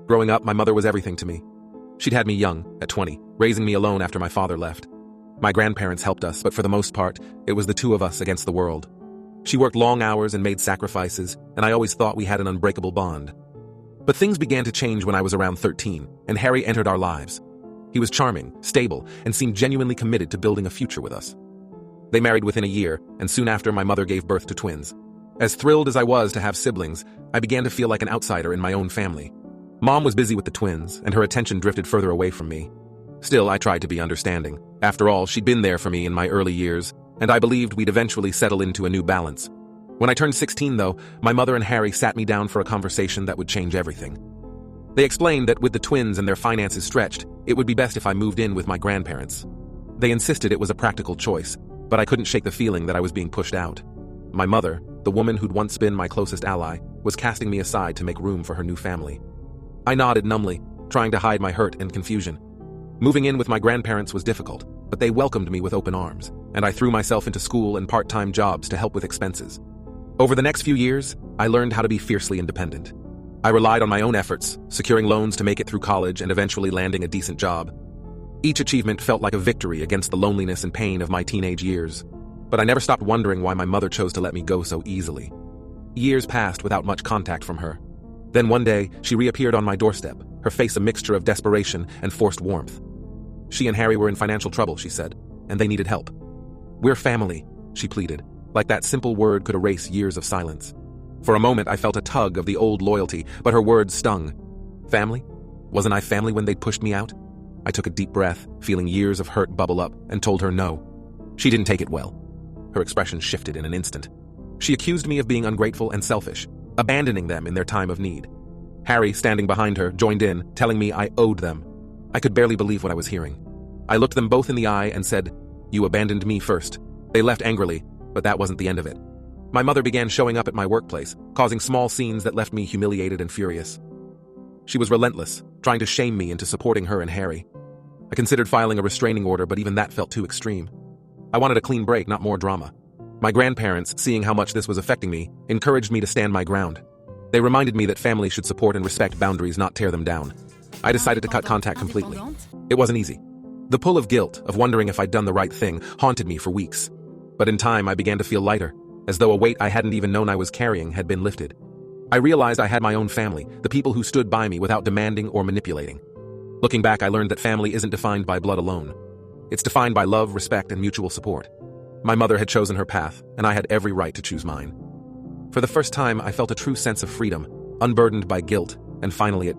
Growing up, my mother was everything to me. She'd had me young, at 20, raising me alone after my father left. My grandparents helped us, but for the most part, it was the two of us against the world. She worked long hours and made sacrifices, and I always thought we had an unbreakable bond. But things began to change when I was around 13, and Harry entered our lives. He was charming, stable, and seemed genuinely committed to building a future with us. They married within a year, and soon after my mother gave birth to twins. As thrilled as I was to have siblings, I began to feel like an outsider in my own family. Mom was busy with the twins, and her attention drifted further away from me. Still, I tried to be understanding. After all, she'd been there for me in my early years, and I believed we'd eventually settle into a new balance. When I turned 16, though, my mother and Harry sat me down for a conversation that would change everything. They explained that with the twins and their finances stretched, it would be best if I moved in with my grandparents. They insisted it was a practical choice, but I couldn't shake the feeling that I was being pushed out. My mother, the woman who'd once been my closest ally, was casting me aside to make room for her new family. I nodded numbly, trying to hide my hurt and confusion. Moving in with my grandparents was difficult, but they welcomed me with open arms, and I threw myself into school and part-time jobs to help with expenses. Over the next few years, I learned how to be fiercely independent. I relied on my own efforts, securing loans to make it through college and eventually landing a decent job. Each achievement felt like a victory against the loneliness and pain of my teenage years, but I never stopped wondering why my mother chose to let me go so easily. Years passed without much contact from her. Then one day, she reappeared on my doorstep, her face a mixture of desperation and forced warmth. She and Harry were in financial trouble, she said, and they needed help. "We're family," she pleaded, like that simple word could erase years of silence. For a moment, I felt a tug of the old loyalty, but her words stung. Family? Wasn't I family when they'd pushed me out? I took a deep breath, feeling years of hurt bubble up, and told her no. She didn't take it well. Her expression shifted in an instant. She accused me of being ungrateful and selfish, abandoning them in their time of need. Harry, standing behind her, joined in, telling me I owed them. I could barely believe what I was hearing. I looked them both in the eye and said, "You abandoned me first." They left angrily, but that wasn't the end of it. My mother began showing up at my workplace, causing small scenes that left me humiliated and furious. She was relentless, trying to shame me into supporting her and Harry. I considered filing a restraining order, but even that felt too extreme. I wanted a clean break, not more drama. My grandparents, seeing how much this was affecting me, encouraged me to stand my ground. They reminded me that family should support and respect boundaries, not tear them down. I decided to cut contact completely. It wasn't easy. The pull of guilt, of wondering if I'd done the right thing, haunted me for weeks. But in time, I began to feel lighter, as though a weight I hadn't even known I was carrying had been lifted. I realized I had my own family, the people who stood by me without demanding or manipulating. Looking back, I learned that family isn't defined by blood alone. It's defined by love, respect, and mutual support. My mother had chosen her path, and I had every right to choose mine. For the first time, I felt a true sense of freedom, unburdened by guilt, and finally at peace.